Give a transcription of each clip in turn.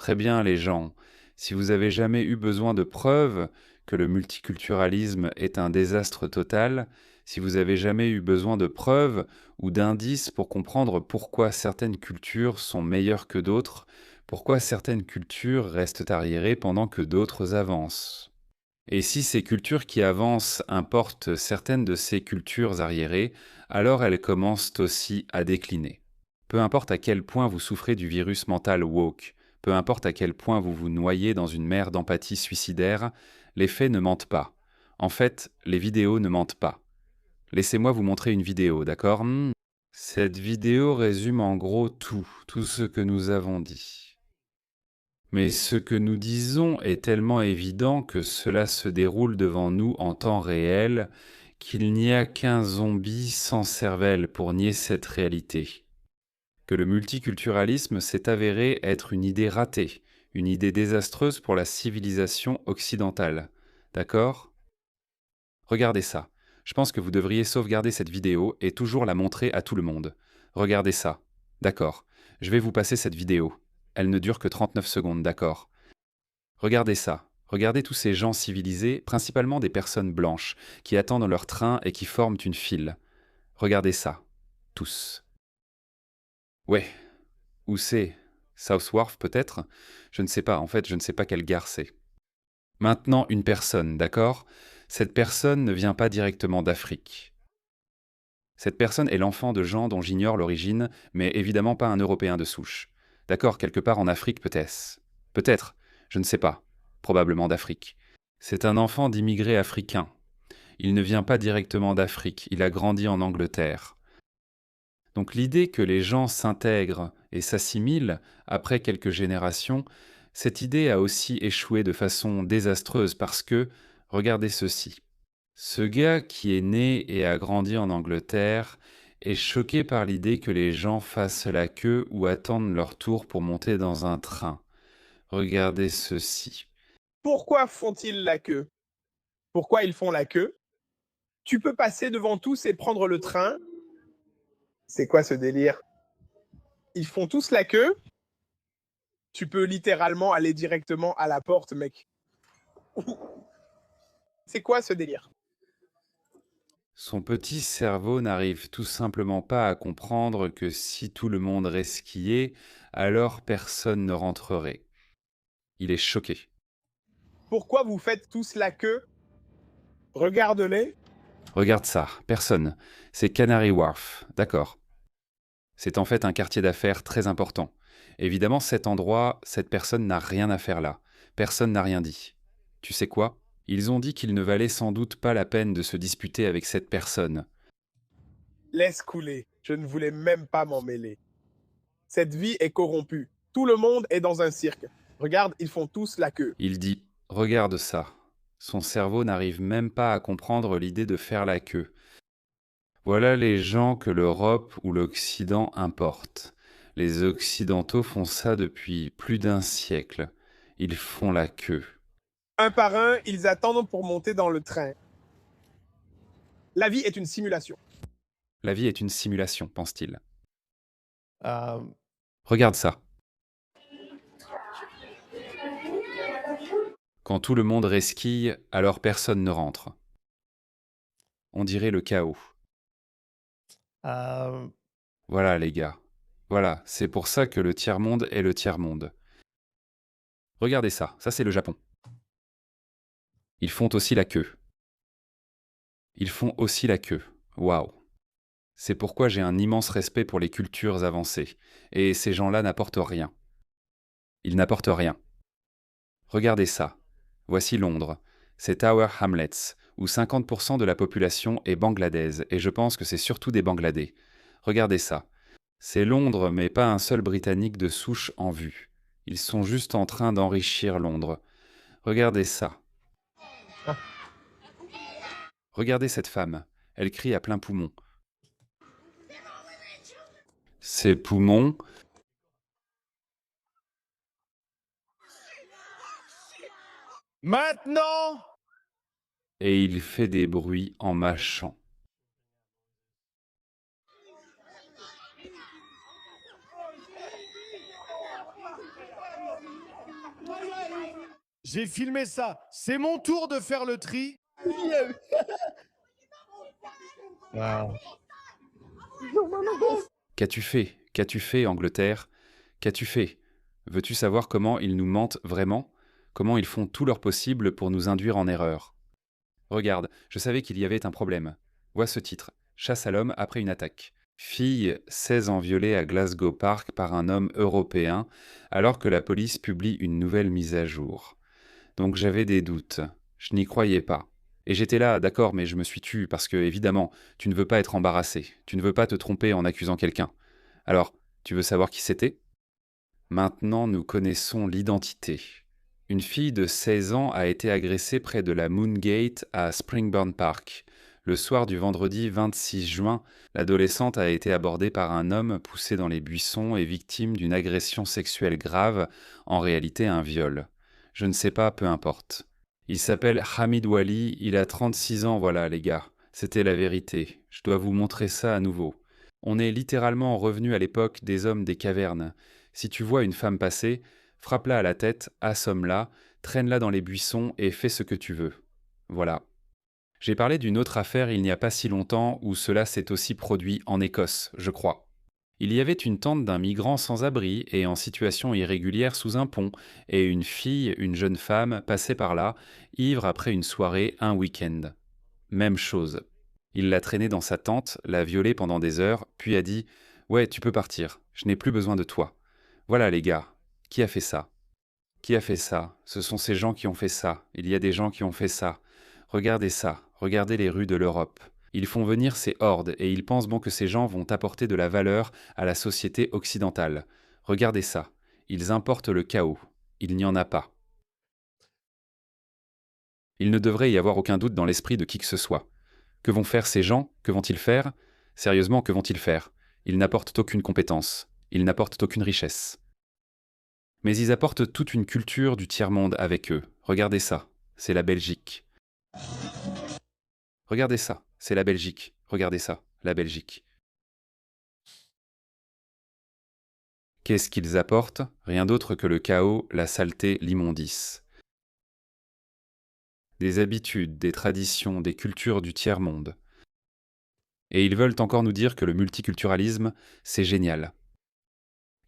Très bien les gens, si vous avez jamais eu besoin de preuves que le multiculturalisme est un désastre total, si vous avez jamais eu besoin de preuves ou d'indices pour comprendre pourquoi certaines cultures sont meilleures que d'autres, pourquoi certaines cultures restent arriérées pendant que d'autres avancent. Et si ces cultures qui avancent importent certaines de ces cultures arriérées, alors elles commencent aussi à décliner. Peu importe à quel point vous souffrez du virus mental woke, peu importe à quel point vous vous noyez dans une mer d'empathie suicidaire, les faits ne mentent pas. En fait, les vidéos ne mentent pas. Laissez-moi vous montrer une vidéo, d'accord? Cette vidéo résume en gros tout ce que nous avons dit. Mais ce que nous disons est tellement évident que cela se déroule devant nous en temps réel qu'il n'y a qu'un zombie sans cervelle pour nier cette réalité. Que le multiculturalisme s'est avéré être une idée ratée, une idée désastreuse pour la civilisation occidentale. D'accord? Regardez ça. Je pense que vous devriez sauvegarder cette vidéo et toujours la montrer à tout le monde. Regardez ça. D'accord. Je vais vous passer cette vidéo. Elle ne dure que 39 secondes, d'accord? Regardez ça. Regardez tous ces gens civilisés, principalement des personnes blanches, qui attendent leur train et qui forment une file. Regardez ça. Tous. Ouais. Où c'est? South Wharf peut-être? Je ne sais pas, en fait, je ne sais pas quelle gare c'est. Maintenant, une personne, d'accord? Cette personne ne vient pas directement d'Afrique. Cette personne est l'enfant de gens dont j'ignore l'origine, mais évidemment pas un Européen de souche. D'accord, quelque part en Afrique peut-être. Peut-être, je ne sais pas. Probablement d'Afrique. C'est un enfant d'immigrés africains. Il ne vient pas directement d'Afrique, il a grandi en Angleterre. Donc l'idée que les gens s'intègrent et s'assimilent après quelques générations, cette idée a aussi échoué de façon désastreuse parce que, regardez ceci. Ce gars qui est né et a grandi en Angleterre est choqué par l'idée que les gens fassent la queue ou attendent leur tour pour monter dans un train. Regardez ceci. Pourquoi font-ils la queue? Pourquoi ils font la queue? Tu peux passer devant tous et prendre le train. C'est quoi ce délire? Ils font tous la queue. Tu peux littéralement aller directement à la porte, mec. C'est quoi ce délire? Son petit cerveau n'arrive tout simplement pas à comprendre que si tout le monde resquillait, alors personne ne rentrerait. Il est choqué. Pourquoi vous faites tous la queue? Regarde-les. Regarde ça, personne. C'est Canary Wharf, d'accord. C'est en fait un quartier d'affaires très important. Évidemment, cet endroit, cette personne n'a rien à faire là. Personne n'a rien dit. Tu sais quoi? Ils ont dit qu'il ne valait sans doute pas la peine de se disputer avec cette personne. Laisse couler. Je ne voulais même pas m'en mêler. Cette vie est corrompue. Tout le monde est dans un cirque. Regarde, ils font tous la queue. Il dit: regarde ça. Son cerveau n'arrive même pas à comprendre l'idée de faire la queue. Voilà les gens que l'Europe ou l'Occident importent. Les Occidentaux font ça depuis plus d'un siècle. Ils font la queue. Un par un, ils attendent pour monter dans le train. La vie est une simulation. La vie est une simulation, pense-t-il. Euh, Regarde ça. Quand tout le monde resquille, alors personne ne rentre. On dirait le chaos. euh, Voilà les gars. Voilà, c'est pour ça que le tiers-monde est le tiers-monde. Regardez ça, ça c'est le Japon. Ils font aussi la queue. Ils font aussi la queue. Waouh. C'est pourquoi j'ai un immense respect pour les cultures avancées. Et ces gens-là n'apportent rien. Ils n'apportent rien. Regardez ça. Voici Londres. C'est Tower Hamlets, où 50% de la population est bangladaise, et je pense que c'est surtout des Bangladais. Regardez ça. C'est Londres, mais pas un seul Britannique de souche en vue. Ils sont juste en train d'enrichir Londres. Regardez ça. Regardez cette femme. Elle crie à plein poumon. Ses poumons. Maintenant, Et il fait des bruits en mâchant. J'ai filmé ça. C'est mon tour de faire le tri. Wow. Qu'as-tu fait? Qu'as-tu fait, Angleterre? Qu'as-tu fait? Veux-tu savoir comment ils nous mentent vraiment? Comment ils font tout leur possible pour nous induire en erreur? Regarde, je savais qu'il y avait un problème. Vois ce titre. Chasse à l'homme après une attaque. Fille 16 ans violée à Glasgow Park par un homme européen, alors que la police publie une nouvelle mise à jour. Donc j'avais des doutes. Je n'y croyais pas. Et j'étais là, d'accord, mais je me suis tue parce que, évidemment, tu ne veux pas être embarrassé. Tu ne veux pas te tromper en accusant quelqu'un. Alors, tu veux savoir qui c'était? Maintenant, nous connaissons l'identité. Une fille de 16 ans a été agressée près de la Moongate à Springburn Park. Le soir du vendredi 26 juin, l'adolescente a été abordée par un homme poussé dans les buissons et victime d'une agression sexuelle grave, en réalité un viol. Je ne sais pas, peu importe. Il s'appelle Hamid Wali, il a 36 ans, voilà les gars. C'était la vérité. Je dois vous montrer ça à nouveau. On est littéralement revenu à l'époque des hommes des cavernes. Si tu vois une femme passer, frappe-la à la tête, assomme-la, traîne-la dans les buissons et fais ce que tu veux. Voilà. J'ai parlé d'une autre affaire il n'y a pas si longtemps où cela s'est aussi produit en Écosse, je crois. Il y avait une tente d'un migrant sans abri et en situation irrégulière sous un pont, et une fille, une jeune femme, passait par là, ivre après une soirée, un week-end. Même chose. Il l'a traînée dans sa tente, l'a violée pendant des heures, puis a dit « Ouais, tu peux partir, je n'ai plus besoin de toi. » Voilà les gars, qui a fait ça? Qui a fait ça? Ce sont ces gens qui ont fait ça. Il y a des gens qui ont fait ça. Regardez ça, regardez les rues de l'Europe. Ils font venir ces hordes et ils pensent bon que ces gens vont apporter de la valeur à la société occidentale. Regardez ça, ils importent le chaos. Il n'y en a pas. Il ne devrait y avoir aucun doute dans l'esprit de qui que ce soit. Que vont faire ces gens? Que vont-ils faire? Sérieusement, que vont-ils faire? Ils n'apportent aucune compétence. Ils n'apportent aucune richesse. Mais ils apportent toute une culture du tiers-monde avec eux. Regardez ça, c'est la Belgique. Regardez ça, c'est la Belgique. Regardez ça, la Belgique. Qu'est-ce qu'ils apportent? Rien d'autre que le chaos, la saleté, l'immondice. Des habitudes, des traditions, des cultures du tiers-monde. Et ils veulent encore nous dire que le multiculturalisme, c'est génial.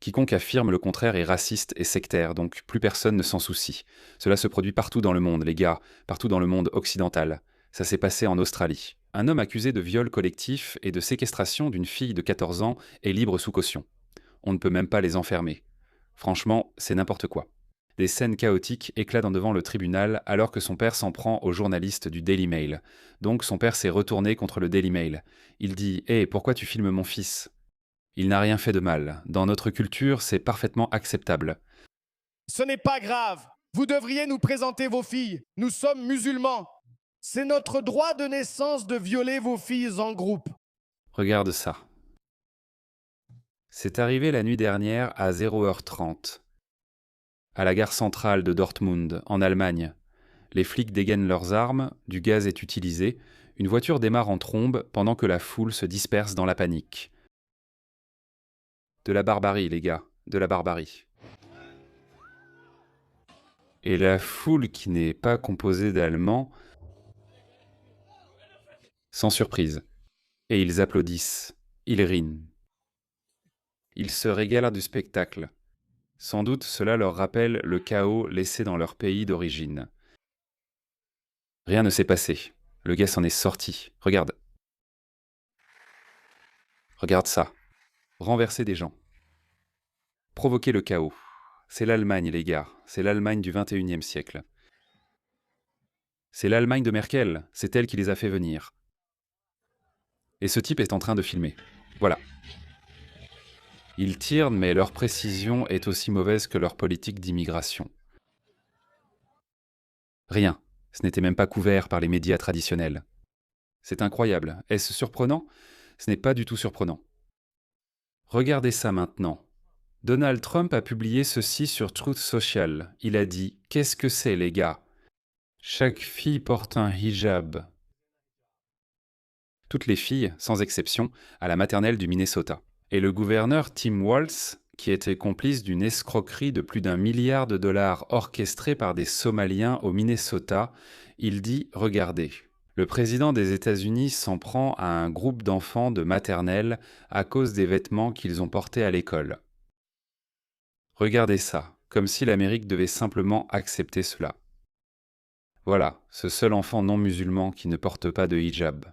Quiconque affirme le contraire est raciste et sectaire, donc plus personne ne s'en soucie. Cela se produit partout dans le monde, les gars, partout dans le monde occidental. Ça s'est passé en Australie. Un homme accusé de viol collectif et de séquestration d'une fille de 14 ans est libre sous caution. On ne peut même pas les enfermer. Franchement, c'est n'importe quoi. Des scènes chaotiques éclatent en devant le tribunal alors que son père s'en prend aux journalistes du Daily Mail. Donc son père s'est retourné contre le Daily Mail. Il dit « Hé, pourquoi tu filmes mon fils ?» Il n'a rien fait de mal. Dans notre culture, c'est parfaitement acceptable. Ce n'est pas grave. Vous devriez nous présenter vos filles. Nous sommes musulmans. C'est notre droit de naissance de violer vos filles en groupe. Regarde ça. C'est arrivé la nuit dernière à 0h30, à la gare centrale de Dortmund, en Allemagne. Les flics dégainent leurs armes, du gaz est utilisé, une voiture démarre en trombe pendant que la foule se disperse dans la panique. De la barbarie, les gars, de la barbarie. Et la foule qui n'est pas composée d'Allemands, sans surprise. Et ils applaudissent, ils rient. Ils se régalent du spectacle. Sans doute cela leur rappelle le chaos laissé dans leur pays d'origine. Rien ne s'est passé. Le gars s'en est sorti. Regarde. Regarde ça. Renverser des gens. Provoquer le chaos. C'est l'Allemagne, les gars. C'est l'Allemagne du 21e siècle. C'est l'Allemagne de Merkel. C'est elle qui les a fait venir. Et ce type est en train de filmer. Voilà. Ils tirent, mais leur précision est aussi mauvaise que leur politique d'immigration. Rien. Ce n'était même pas couvert par les médias traditionnels. C'est incroyable. Est-ce surprenant? Ce n'est pas du tout surprenant. Regardez ça maintenant. Donald Trump a publié ceci sur Truth Social. Il a dit « Qu'est-ce que c'est, les gars? Chaque fille porte un hijab. » Toutes les filles, sans exception, à la maternelle du Minnesota. Et le gouverneur Tim Walz, qui était complice d'une escroquerie de plus d'1 milliard de dollars orchestrée par des Somaliens au Minnesota. Il dit « Regardez ». Le président des États-Unis s'en prend à un groupe d'enfants de maternelle à cause des vêtements qu'ils ont portés à l'école. Regardez ça, comme si l'Amérique devait simplement accepter cela. Voilà, ce seul enfant non musulman qui ne porte pas de hijab.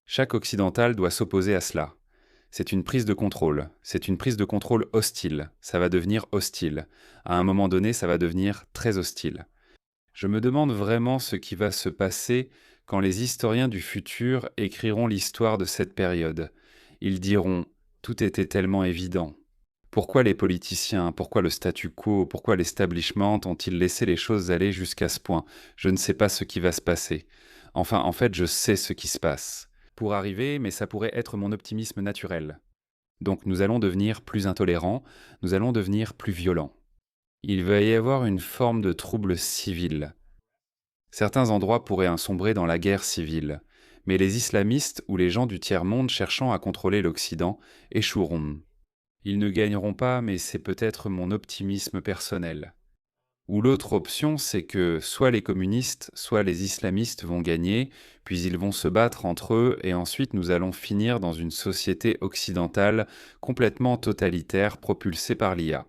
Chaque occidental doit s'opposer à cela. C'est une prise de contrôle. C'est une prise de contrôle hostile. Ça va devenir hostile. À un moment donné, ça va devenir très hostile. Je me demande vraiment ce qui va se passer quand les historiens du futur écriront l'histoire de cette période. Ils diront « Tout était tellement évident ». Pourquoi les politiciens, pourquoi le statu quo, pourquoi l'establishment ont-ils laissé les choses aller jusqu'à ce point? Je ne sais pas ce qui va se passer. Enfin, en fait, je sais ce qui se passe. Pour arriver, mais ça pourrait être mon optimisme naturel. Donc nous allons devenir plus intolérants, nous allons devenir plus violents. Il va y avoir une forme de trouble civil. Certains endroits pourraient ensombrer dans la guerre civile, mais les islamistes ou les gens du tiers-monde cherchant à contrôler l'Occident échoueront. Ils ne gagneront pas, mais c'est peut-être mon optimisme personnel. Ou l'autre option, c'est que soit les communistes, soit les islamistes vont gagner, puis ils vont se battre entre eux, et ensuite nous allons finir dans une société occidentale complètement totalitaire propulsée par l'IA.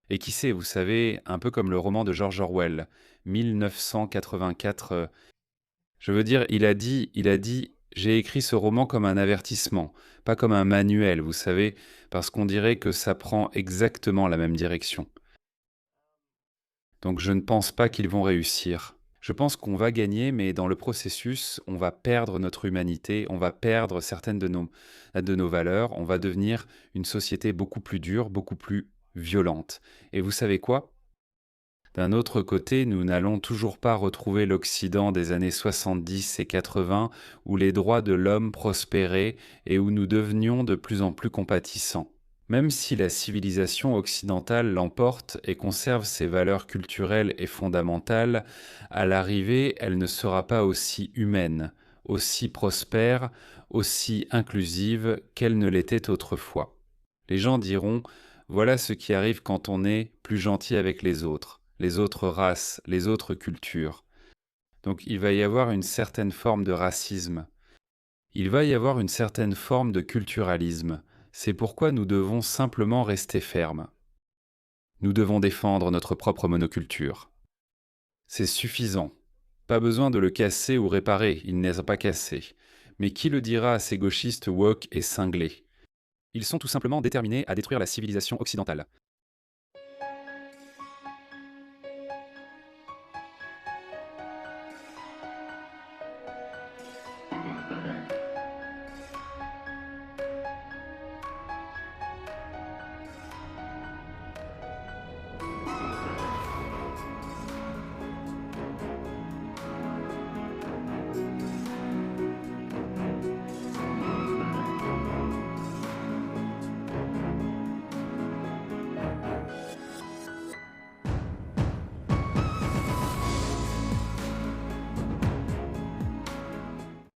Et qui sait, vous savez, un peu comme le roman de George Orwell, 1984. Je veux dire, il a dit, j'ai écrit ce roman comme un avertissement, pas comme un manuel, vous savez, parce qu'on dirait que ça prend exactement la même direction. Donc je ne pense pas qu'ils vont réussir. Je pense qu'on va gagner, mais dans le processus, on va perdre notre humanité, on va perdre certaines de nos valeurs, on va devenir une société beaucoup plus dure, beaucoup plus violente. Et vous savez quoi ? D'un autre côté, nous n'allons toujours pas retrouver l'Occident des années 70 et 80, où les droits de l'homme prospéraient et où nous devenions de plus en plus compatissants. Même si la civilisation occidentale l'emporte et conserve ses valeurs culturelles et fondamentales, à l'arrivée, elle ne sera pas aussi humaine, aussi prospère, aussi inclusive qu'elle ne l'était autrefois. Les gens diront « Voilà ce qui arrive quand on est plus gentil avec les autres races, les autres cultures. » Donc il va y avoir une certaine forme de racisme. Il va y avoir une certaine forme de culturalisme. C'est pourquoi nous devons simplement rester fermes. Nous devons défendre notre propre monoculture. C'est suffisant. Pas besoin de le casser ou réparer, il n'est pas cassé. Mais qui le dira à ces gauchistes woke et cinglés? Ils sont tout simplement déterminés à détruire la civilisation occidentale.